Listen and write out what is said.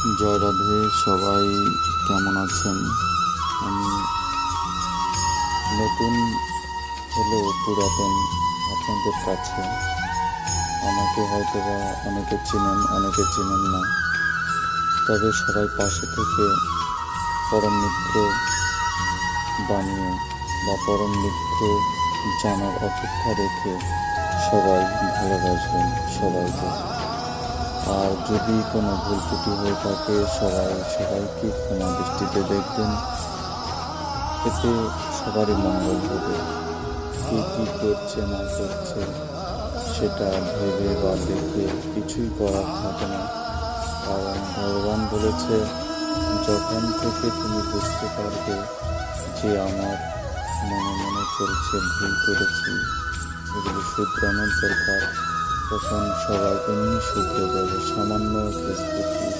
জয় রাধে, সবাই কেমন আছেন? আমি নতুন হলেও পুরাতন আপনাদের কাছে। আমাকে হয়তো বা অনেকে চেনেন, অনেকে চেনেন না, তবে সবাই পাশে থেকে পরম মিত্র বানিয়ে বা পরম মিত্র জানার অপেক্ষা রেখে সবাই ভালোবাসবেন সবাইকে। আর যদি কোনো ভুল ত্রুটি হয়ে থাকে সবাইকে ক্ষমা দৃষ্টিতে দেখবেন। এতে সবারই মঙ্গল হবে। কে কী করছে না করছে সেটা ভেবে বা দেখে কিছুই করার থাকে না। কারণ ভগবান বলেছে, যখন থেকে তুমি বুঝতে পারবে যে আমার মনে মনে চলছে, ভুল করেছি, এগুলো শুধরানোর দরকার, তখন সবাই এমনি শুধরে যাবে। সামান্য ভুল ত্রুটি